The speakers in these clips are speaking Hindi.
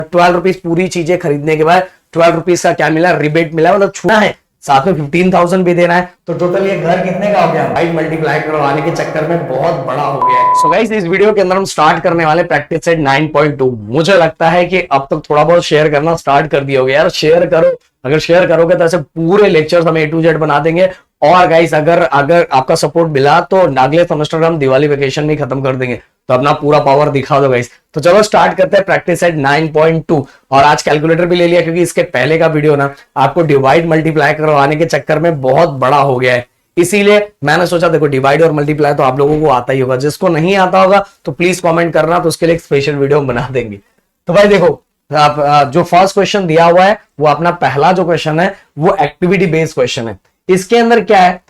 ₹12 पूरी चीजें खरीदने के बाद ₹12 का क्या मिला, रिबेट मिला, मतलब छूना है, साथ में 15,000 भी देना है, तो टोटल ये घर कितने का हो गया, भाई मल्टीप्लाई करवाने के चक्कर में बहुत बड़ा हो गया है। सो गाइस इस वीडियो के अंदर हम स्टार्ट करने वाले प्रैक्टिस सेट 9.2। मुझे लगता है कि अब तक थोड़ा बहुत शेयर करना स्टार्ट कर दिया होगा यार, शेयर करो, अगर शेयर करोगे तो ऐसे पूरे लेक्चर्स हम A to Z बना देंगे। और गाइस अगर अगर आपका सपोर्ट मिला तो अगले सेमेस्टर हम दिवाली वेकेशन में खत्म कर देंगे, तो अपना पूरा पावर दिखा दो गाइस। तो चलो स्टार्ट करते हैं प्रैक्टिस सेट 9.2। और आज कैलकुलेटर भी ले लिया क्योंकि इसके पहले का वीडियो ना आपको डिवाइड मल्टीप्लाई करवाने के चक्कर में बहुत बड़ा हो गया है, इसीलिए मैंने सोचा देखो डिवाइड और मल्टीप्लाई तो आप लोगों को आता ही होगा, जिसको नहीं आता होगा तो प्लीज कमेंट करना, तो उसके लिए एक स्पेशल वीडियो बना देंगे। तो भाई देखो आप जो फर्स्ट क्वेश्चन दिया हुआ है वो अपना पहला जो क्वेश्चन है वो एक्टिविटी बेस्ड क्वेश्चन है। इसके अंदर क्या है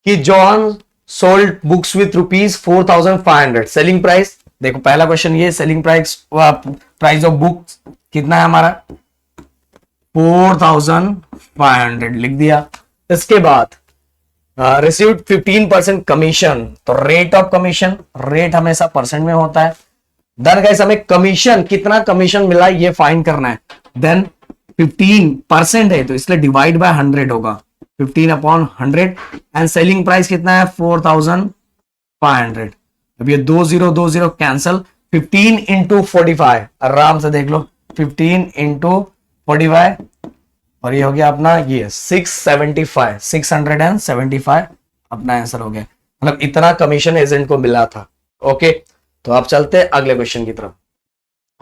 कि John sold books with ₹4,500 selling price. देखो पहला क्वेश्चन ये सेलिंग प्राइस ऑफ बुक्स कितना है हमारा 4,500 लिख दिया। इसके बाद रिसीव्ड 15% कमीशन, तो रेट ऑफ कमीशन, रेट हमेशा परसेंट में होता है। देन गाइस हमें कमीशन कितना कमीशन मिला ये फाइंड करना है। देन 15% है तो इसलिए डिवाइड बाय 100 होगा, 15/100। एंड सेलिंग प्राइस कितना है 4,500। अब ये 2020 कैंसल, 15 इंटू 45 आराम से देख लो, 15 इंटू 45 और ये हो गया अपना ये 675 अपना आंसर हो गया, मतलब इतना कमीशन एजेंट को मिला था। ओके तो आप चलते हैं अगले क्वेश्चन की तरफ।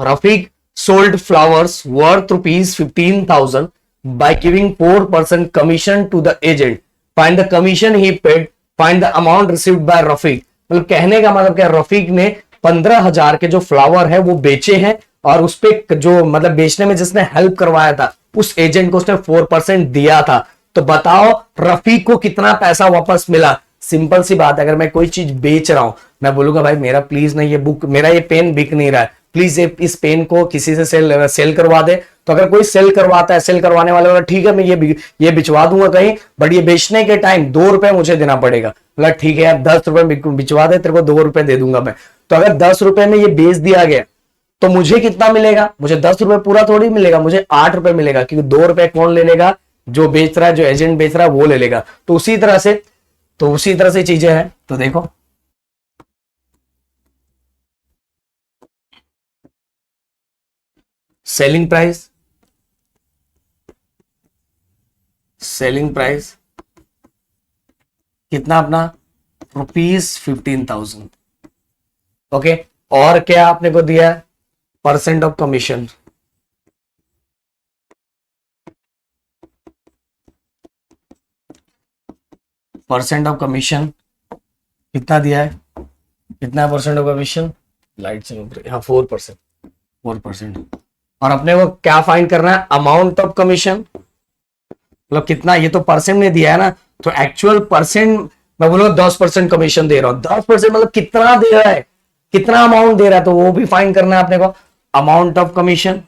Rafiq sold flowers worth ₹15,000 by giving 4% commission to the agent. Find the commission he paid. Find the amount received by Rafiq. मतलब कहने का मतलब क्या, रफीक ने 15,000 के जो फ्लावर है वो बेचे हैं और उस पे जो मतलब बेचने में जिसने हेल्प करवाया था उस एजेंट को उसने 4% दिया था। तो बताओ रफीक को कितना पैसा वापस मिला। सिंपल सी बात है, अगर मैं कोई चीज बेच रहा हूं मैं बोलूंगा भाई मेरा प्लीज नहीं ये बुक, मेरा ये पेन बिक नहीं रहा है, प्लीज इस पेन को किसी से सेल करवा दे। तो अगर कोई सेल करवाता है, सेल करवाने वाले वाला ठीक है मैं ये बिचवा दूंगा कहीं, बट ये बेचने के टाइम ₹2 मुझे देना पड़ेगा। मतलब ठीक है यार ₹10 बिचवा दे, तेरे को ₹2 दे दूंगा मैं। तो अगर ₹10 में ये बेच दिया गया तो मुझे कितना मिलेगा, मुझे ₹10 पूरा थोड़ी मिलेगा, मुझे ₹8 मिलेगा, क्योंकि ₹2 कौन ले लेगा, जो बेच रहा है, जो एजेंट बेच रहा है वो ले लेगा। तो उसी तरह से चीजें हैं। तो देखो सेलिंग प्राइस कितना अपना ₹15,000। ओके और क्या आपने को दिया है percent of commission, percent of commission कितना दिया है, कितना परसेंट ऑफ कमीशन, लाइट से हाँ 4%। और अपने को क्या फाइंड करना है अमाउंट ऑफ कमीशन, मतलब कितना, ये तो परसेंट में दिया है ना, तो एक्चुअल परसेंट मैं बोलूंगा 10% कमीशन दे रहा हूं। 10% मतलब कितना दे रहा है, कितना अमाउंट दे रहा है, तो वो भी फाइंड करना है अपने को amount of commission.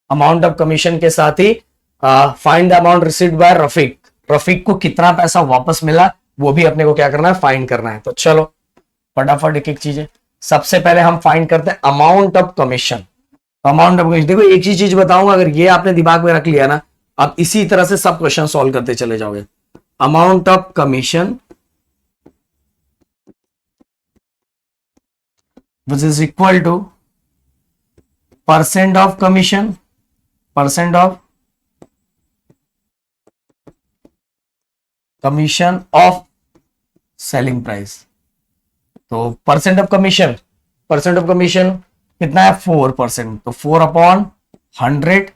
Amount of commission के साथ ही find the amount received by Rafiq, Rafiq को कितना पैसा वापस मिला वो भी अपने को क्या करना है फाइंड करना है। तो चलो फटाफट एक एक चीजें, सबसे पहले हम फाइंड करते हैं amount of commission. Amount of commission देखो एक ही चीज बताऊंगा, अगर ये आपने दिमाग में रख लिया ना आप इसी तरह से सब क्वेश्चन सॉल्व करते चले जाओगे। Amount of commission which is equal two percent of commission, percent of commission of selling price. तो परसेंट ऑफ कमीशन कितना है 4%, तो 4/100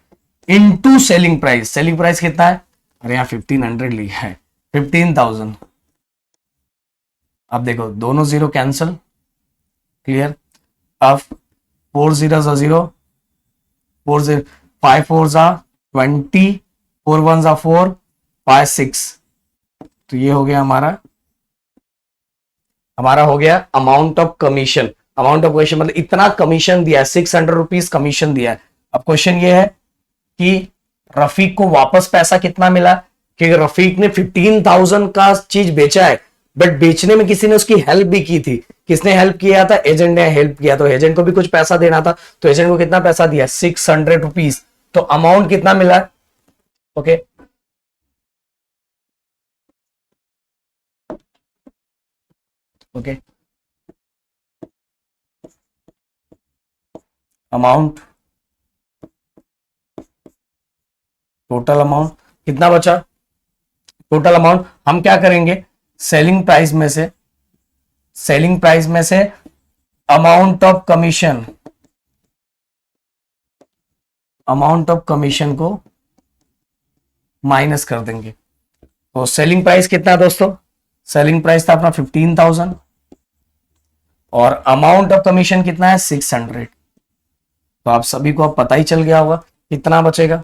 into selling price. Selling price कितना है, अरे यहाँ 1500 लिखा है, 15,000। अब देखो दोनों जीरो कैंसल, क्लियर। अब 4 0 0, 4 0 5 4 20, 4 1 4, 5 6, तो ये हो गया हमारा हो गया amount of commission. Amount of commission मतलब इतना कमीशन दिया है, ₹600 कमीशन दिया है। अब क्वेश्चन ये है कि रफीक को वापस पैसा कितना मिला, कि रफीक ने 15,000 का चीज बेचा है बट बेचने में किसी ने उसकी हेल्प भी की थी। किसने हेल्प किया था? एजेंट ने हेल्प किया। तो एजेंट को भी कुछ पैसा देना था, तो एजेंट को कितना पैसा दिया? 600 रुपीज। तो अमाउंट कितना मिला? Okay, okay, amount, total amount कितना बचा? टोटल अमाउंट हम क्या करेंगे? सेलिंग प्राइस में से, सेलिंग प्राइस में से amount of commission, amount of commission को माइनस कर देंगे। तो सेलिंग प्राइस कितना दोस्तों? सेलिंग प्राइस था अपना 15,000 और अमाउंट ऑफ कमीशन कितना है? 600। तो आप सभी को अब पता ही चल गया होगा कितना बचेगा।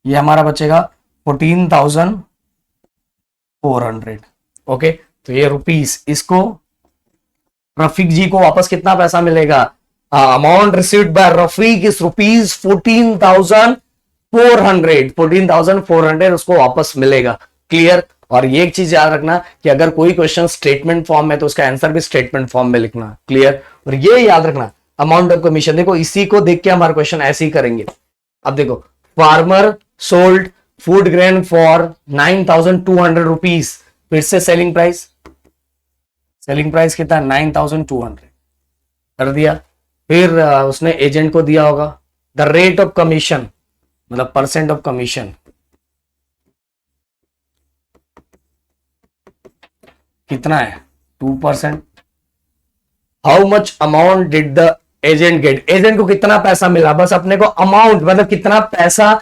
ये हमारा बचेगा 14,400। ओके, तो ये रुपीस, इसको रफीक जी को वापस कितना पैसा मिलेगा? Amount received by Rafiq is rupees 14,400। 14,400 उसको वापस मिलेगा। क्लियर? और ये एक चीज याद रखना कि अगर कोई क्वेश्चन स्टेटमेंट फॉर्म में तो उसका आंसर भी स्टेटमेंट फॉर्म में लिखना। क्लियर? और ये याद रखना अमाउंट ऑफ कमीशन, देखो इसी को देख के हमारा क्वेश्चन ऐसे ही करेंगे। अब देखो, farmer sold food grain for 9,200 rupees. फिर से सेलिंग प्राइस, सेलिंग प्राइस कितना? 9,200 कर दिया। फिर उसने एजेंट को दिया होगा द रेट ऑफ कमीशन, मतलब परसेंट ऑफ कमीशन कितना है? 2%। How much amount did the agent get? Agent को कितना पैसा मिला? बस अपने को अमाउंट, मतलब कितना पैसा।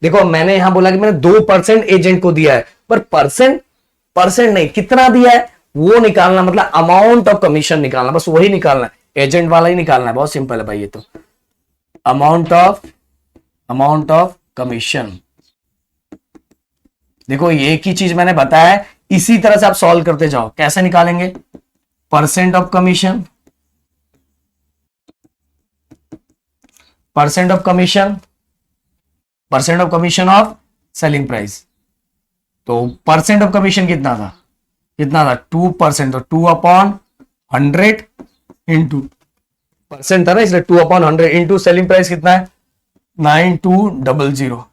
देखो मैंने यहां बोला कि मैंने 2% एजेंट को दिया है, पर परसेंट, परसेंट नहीं, कितना दिया है वो निकालना, मतलब अमाउंट ऑफ कमीशन निकालना, बस वही निकालना है, एजेंट वाला ही निकालना है। बहुत सिंपल है भाई ये तो। अमाउंट ऑफ कमीशन, देखो एक ही चीज मैंने बताया है, इसी तरह से आप सॉल्व करते जाओ। कैसे निकालेंगे? Percent of commission, percent of commission, percent of commission of selling price. तो परसेंट ऑफ कमीशन कितना था? कितना था? 2%। तो 2/100 इंटू परसेंट था ना, इसलिए 2/100 इंटू सेलिंग प्राइस कितना है? 9200।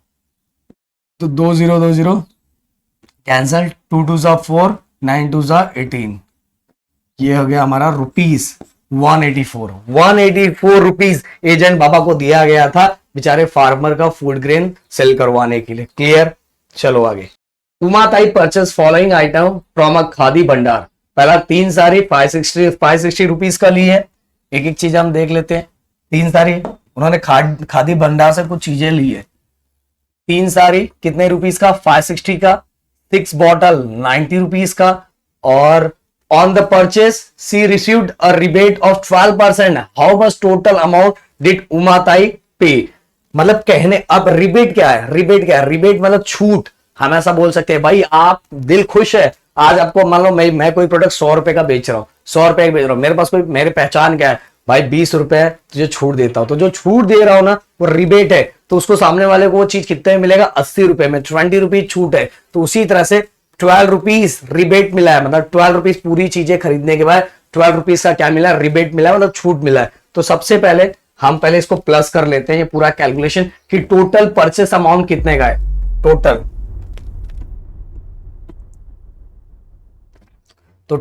तो 2020 कैंसल, 2 2 जा 4, 9 2 जा 18। ये हो गया हमारा रुपीज 184 रुपीज एजेंट बाबा को दिया गया था बेचारे फार्मर का फूड ग्रेन सेल करवाने के लिए। क्लियर? चलो आगे। Umatai purchase following item from a Khadi Bhandar. पहला 3 साड़ी 560 रुपीज का ली है। एक एक चीज हम देख लेते हैं। 3 साड़ी उन्होंने खादी भंडार से कुछ चीजें ली है। 3 साड़ी कितने रुपीज का? 560 का। 6 बॉटल 90 रुपीज का। और on the purchase she received a rebate of 12%। How much total amount did Umatai pay? मतलब कहने, अब रिबेट क्या है? रिबेट क्या है? रिबेट मतलब छूट। हम ऐसा बोल सकते हैं भाई आप दिल खुश है आज, आपको मान लो मैं कोई प्रोडक्ट 100 रुपए का बेच रहा हूं, 100 रुपए का बेच रहा हूं, मेरे पास कोई, मेरे पहचान क्या है भाई, 20 रुपए तुझे छूट देता हूं। तो जो छूट दे रहा हूं ना वो रिबेट है। तो उसको सामने वाले को वो चीज कितने में मिलेगा? 80 रुपए में। 20 रुपीज छूट है। तो उसी तरह से 12 रुपीज रिबेट मिला है, मतलब 12 रुपीज पूरी चीजें खरीदने के बाद 12 रुपीज का क्या मिला? रिबेट मिला है, मतलब छूट मिला है। तो सबसे पहले हम पहले इसको प्लस कर लेते हैं, ये पूरा कैलकुलेशन कि टोटल परचेस अमाउंट कितने का है। टोटल, तो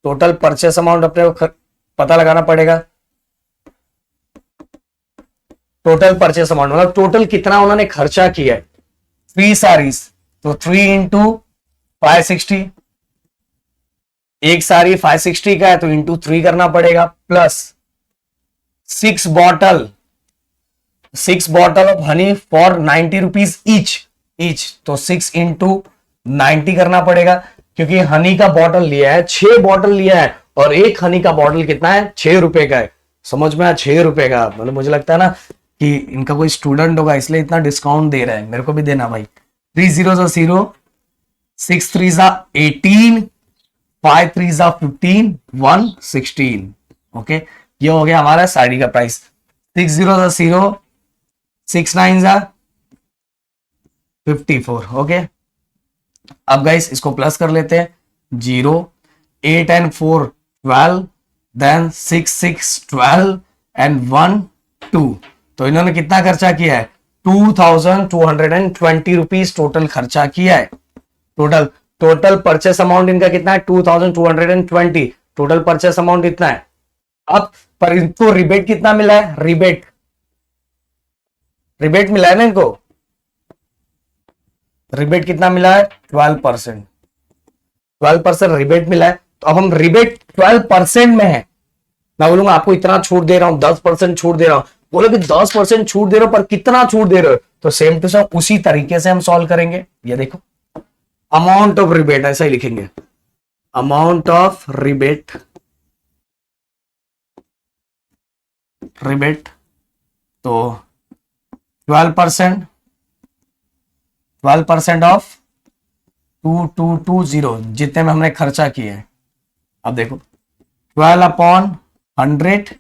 टोटल परचेस अमाउंट अपने को पता लगाना पड़ेगा। टोटल परचेस अमाउंट मतलब टोटल कितना उन्होंने खर्चा किया है। 3 साड़ीज, तो 3 इंटू 560। एक साड़ी 560 का है तो इंटू 3 करना पड़ेगा। Plus 6 bottle, 6 bottle of honey for 90 rupees each. तो 6 इंटू 90 करना पड़ेगा, क्योंकि हनी का बॉटल लिया है, 6 बॉटल लिया है, और एक हनी का बॉटल कितना है? 6 रुपए का है। समझ में आया? 6 रुपए का। मतलब मुझे लगता है ना कि इनका कोई स्टूडेंट होगा इसलिए इतना डिस्काउंट दे रहा है, मेरे को भी देना भाई। 3 0 0, 6 3 18, 5 3 15, 116। ओके, ये हो गया हमारा साड़ी का प्राइस। 6 0 0, 6 9 54। ओके, अब गाइस इसको प्लस कर लेते हैं, 0, 8 एंड 4 12, देन 6 6 12 एंड 1 2। तो इन्होंने कितना खर्चा किया है, 2220 रुपीज टोटल खर्चा किया है। टोटल टोटल परचेस अमाउंट इनका कितना है, 2220, टोटल परचेस अमाउंट इतना है। अब पर इनको रिबेट कितना मिला है, रिबेट मिला है ना इनको, रिबेट कितना मिला है, 12%। 12% रिबेट मिला है। तो अब हम रिबेट 12% में है, मैं बोलूंगा आपको इतना छूट दे रहा हूं, 10% छूट दे रहा हूं, बोलो कि 10% छूट दे रहे हो पर कितना छूट दे रहे हो, तो सेम टू सेम उसी तरीके से हम सॉल्व करेंगे। ये देखो अमाउंट ऑफ रिबेट ऐसा ही लिखेंगे, अमाउंट ऑफ रिबेट तो 12% ऑफ 2220 जितने में हमने खर्चा किया है। अब देखो 12/100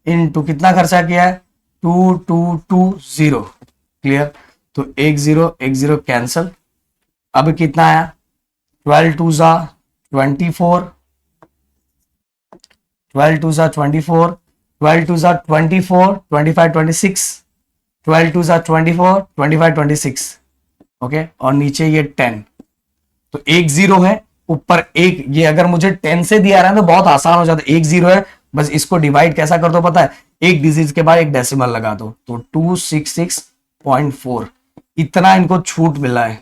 इनटू कितना खर्चा किया है, 2220। क्लियर, तो 1 0 कैंसल। अब कितना आया, 12 2 जा 24, 12 2 जा 24, 12 2 जा 24, 25 26, 12 2 जा 24, 25 26। ओके, और नीचे ये 10, तो 1 0 है, ऊपर एक, ये अगर मुझे 10 से दिया रहा है तो बहुत आसान हो जाता है, 1 0 है, बस इसको डिवाइड कैसा कर दो पता है, एक डिजिट के बाद एक डेसिमल लगा दो, तो 266.4 इतना इनको छूट मिला है,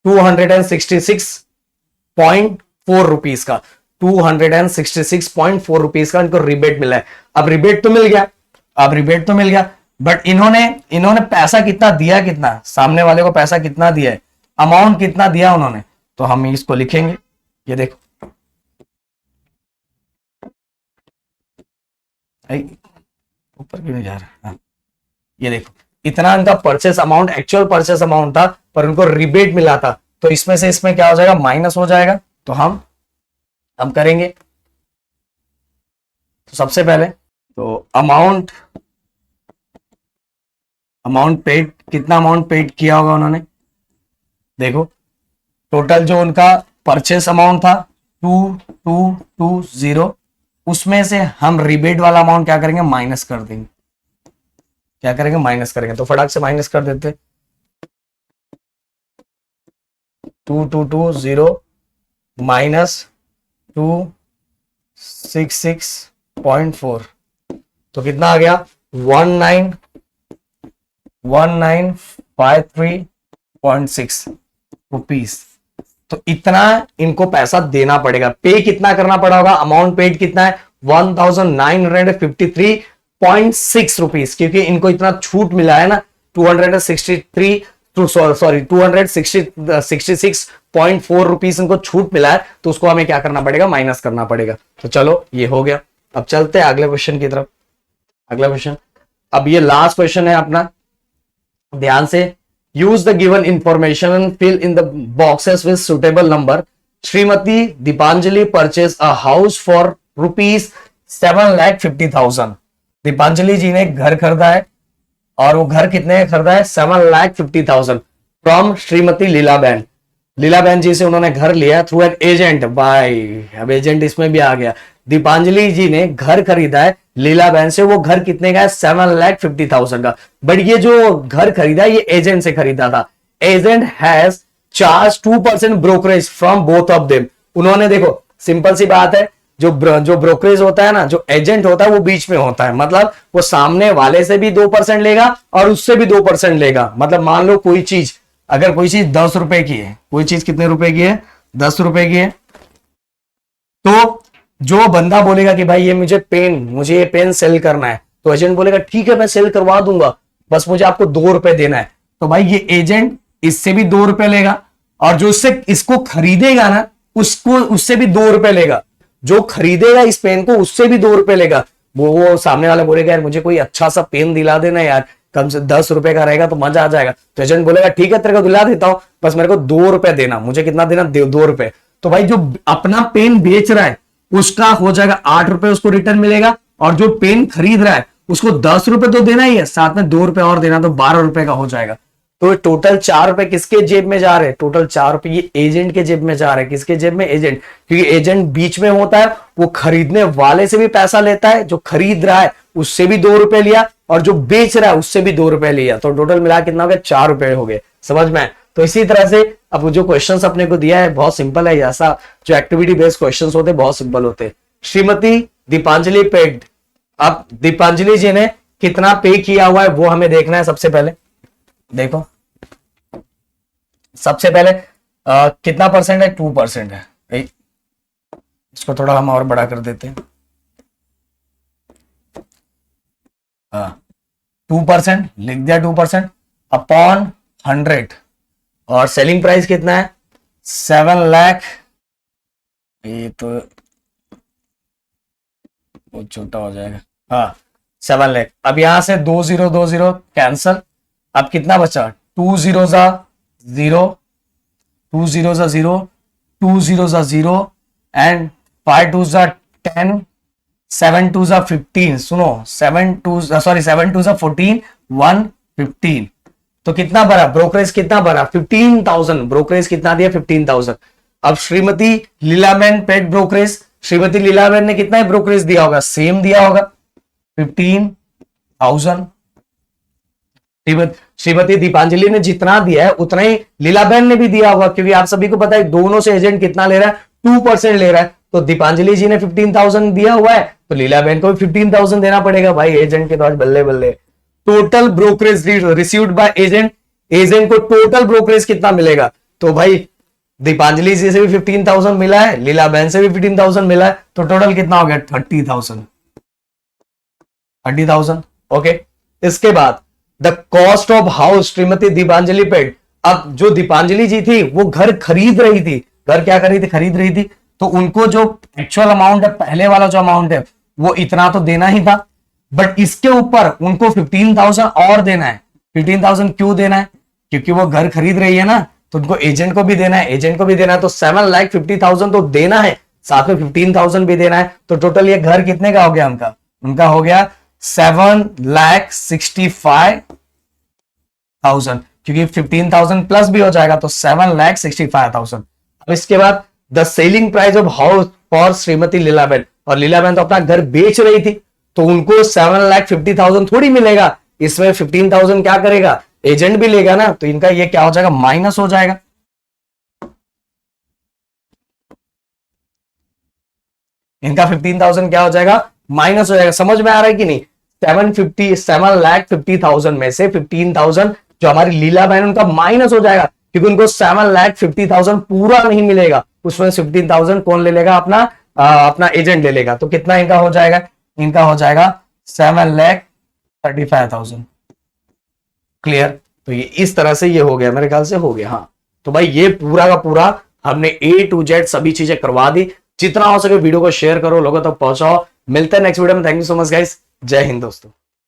266.4 रुपीज का, 266.4 रुपीज का इनको रिबेट मिला है। अब रिबेट तो मिल गया, बट इन्होंने पैसा कितना दिया, कितना सामने वाले को पैसा कितना दिया है, अमाउंट कितना दिया उन्होंने, तो हम इसको लिखेंगे। ये देखो ऊपर क्यों नहीं जा रहा, हाँ। ये देखो इतना इनका purchase amount, actual purchase amount था, पर उनको रिबेट मिला था, तो इसमें क्या हो जाएगा, माइनस हो जाएगा। तो हम करेंगे, तो सबसे पहले तो अमाउंट पेड, कितना अमाउंट पेड किया होगा उन्होंने, देखो टोटल जो उनका परचेस अमाउंट था 2220, उसमें से हम रिबेट वाला अमाउंट क्या करेंगे, माइनस कर देंगे। तो फटाक से माइनस कर देते, 2220 माइनस 266.4, तो कितना आ गया, 1953.6 रुपीज। तो इतना इनको पैसा देना पड़ेगा, पे कितना करना पड़ा होगा, अमाउंट पेड कितना है, 1953.6 रुपीज, क्योंकि इनको इतना छूट मिला है ना, 266.4 रुपीज इनको छूट मिला है, तो उसको हमें क्या करना पड़ेगा, माइनस करना पड़ेगा। तो चलो ये हो गया। अब चलते हैं अगले क्वेश्चन की तरफ। अगला क्वेश्चन, अब ये लास्ट क्वेश्चन है अपना, ध्यान से, use the given information and fill in the boxes with suitable number. Shrimati Deepanjali purchased a house for ₹7,50,000। Deepanjali जी ने घर खरीदा है, और वो घर कितने खरीदा है, 7,50,000 फ्रॉम श्रीमती लीलाबेन। लीलाबेन जी से उन्होंने घर लिया थ्रू एन एजेंट। भाई अब एजेंट इसमें भी आ गया। दीपांजलि जी ने घर खरीदा है लीलाबेन से, वो घर कितने का है, 7,50,000 का। बट ये जो घर खरीदा ये एजेंट से खरीदा था। Agent has charge 2% brokerage from both of them. उन्होंने, देखो सिंपल सी बात है, जो ब्रोकरेज होता है ना, जो एजेंट होता है वो बीच में होता है, मतलब वो सामने वाले से भी 2% लेगा और उससे भी 2% लेगा। मतलब मान लो कोई चीज, अगर कोई चीज 10 रुपए की है, कोई चीज कितने रुपए की है, 10 रुपए की है, तो जो बंदा बोलेगा कि भाई ये मुझे ये पेन सेल करना है, तो एजेंट बोलेगा ठीक है मैं सेल करवा दूंगा, बस मुझे आपको 2 रुपए देना है। तो भाई ये एजेंट इससे भी 2 रुपए लेगा, और जो इसको खरीदेगा ना, उससे भी 2 रुपए लेगा। जो खरीदेगा इस पेन को उससे भी 2 रुपए लेगा। वो सामने वाला बोलेगा यार मुझे कोई अच्छा सा पेन दिला देना यार, कम से 10 रुपए का रहेगा तो मजा आ जाएगा। तो एजेंट बोलेगा ठीक है तेरे को दिला देता हूं, बस मेरे को 2 रुपए देना। मुझे कितना देना, 2 रुपए। तो भाई जो अपना पेन बेच रहा है उसका हो जाएगा 8 रुपए, उसको रिटर्न मिलेगा, और जो पेन खरीद रहा है उसको 10 रुपए तो देना ही है, साथ में 2 रुपए और देना, तो 12 रुपए का हो जाएगा। तो टोटल 4 रुपए किसके जेब में जा रहे हैं? टोटल 4 रुपए ये एजेंट के जेब में जा रहे हैं। किसके जेब में? एजेंट, क्योंकि एजेंट बीच में होता है, वो खरीदने वाले से भी पैसा लेता है, जो खरीद रहा है उससे भी 2 रुपए लिया, और जो बेच रहा है उससे भी 2 रुपए लिया, तो टोटल मिला कितना हो गया? 4 रुपए हो गए। समझ में? तो इसी तरह से अब जो क्वेश्चंस अपने को दिया है बहुत सिंपल है, ऐसा जो एक्टिविटी बेस्ड क्वेश्चंस होते हैं बहुत सिंपल होते हैं। श्रीमती दीपांजलि पेड, अब दीपांजलि जी ने कितना पे किया हुआ है वो हमें देखना है। सबसे पहले देखो, सबसे पहले कितना परसेंट है? 2% है। इसको थोड़ा हम और बड़ा कर देते हैं। 2% लिख दिया, 2% अपॉन 100, और सेलिंग प्राइस कितना है? 7 लाख। ये तो बहुत छोटा हो जाएगा। हाँ 7 लाख। अब यहां से 2020 कैंसल, अब कितना बचा? 2 0 ज़ा 0, 2 0 ज़ा 0, 2 0 ज़ा 0, एंड 5 2 ज़ा 10, 7 2 ज़ा 15। सुनो, 7 2 ज़ा 14, 1 15। तो कितना भरा? ब्रोकरेज कितना भरा? 15,000। ब्रोकरेज कितना दिया? 15,000। अब श्रीमती लीलाबेन पेड ब्रोकरेज, श्रीमती लीलाबेन ने कितना ब्रोकरेज दिया होगा? सेम दिया होगा, 15,000। श्रीमती दीपांजलि ने जितना दिया है उतना ही लीलाबेन ने भी दिया होगा, क्योंकि आप सभी को पता है दोनों से एजेंट कितना ले रहा है? 2% ले रहा है। तो दीपांजलि जी ने 15,000 दिया हुआ है, तो लीलाबेन को भी 15,000 देना पड़ेगा। भाई एजेंट के तो आज बल्ले बल्ले। Total brokerage received by agent, agent को टोटल ब्रोकरेज कितना मिलेगा? तो भाई दीपांजलि जी से भी 15,000 मिला है, लीलाबेन से भी 15,000 मिला है, तो टोटल कितना हो गया? 30,000। 30,000। ओके। इसके बाद the cost of house Shrimati Deepanjali paid. अब जो दीपांजलि जी थी वो घर खरीद रही थी, घर क्या कर रही थी? खरीद रही थी। तो उनको जो एक्चुअल अमाउंट है, पहले वाला जो अमाउंट है वो इतना तो देना ही था, बट इसके ऊपर उनको 15,000 और देना है। 15,000 क्यों देना है? क्योंकि वो घर खरीद रही है ना, तो उनको एजेंट को भी देना है, एजेंट को भी देना है, तो 7,50,000 तो देना है, साथ में 15,000 भी देना है। तो टोटल ये घर कितने का हो गया? उनका हो गया 7,65,000, क्योंकि 15,000 प्लस भी हो जाएगा, तो 7,65,000। अब इसके बाद the selling price of house for Shrimati Leelaben, और लीलाबेन तो अपना घर बेच रही थी, तो उनको 7,50,000 थोड़ी मिलेगा, इसमें 15,000 क्या करेगा? एजेंट भी लेगा ना, तो इनका ये क्या हो जाएगा? माइनस हो जाएगा। इनका 15,000 क्या हो जाएगा? माइनस हो जाएगा। समझ में आ रहा है कि नहीं? 7,50,000 में से 15,000 जो हमारी लीलाबेन उनका माइनस हो जाएगा, क्योंकि उनको 7,50,000 पूरा नहीं मिलेगा, उसमें 15,000 कौन ले लेगा? अपना एजेंट ले लेगा। तो कितना इनका हो जाएगा? इनका हो जाएगा 7,35,000। क्लियर? तो ये इस तरह से ये हो गया, मेरे ख्याल से हो गया। हाँ, तो भाई ये पूरा का पूरा हमने A to Z सभी चीजें करवा दी। जितना हो सके वीडियो को शेयर करो, लोगों तक पहुंचाओ। मिलते हैं नेक्स्ट वीडियो में। Thank you so much guys. जय हिंद दोस्तों।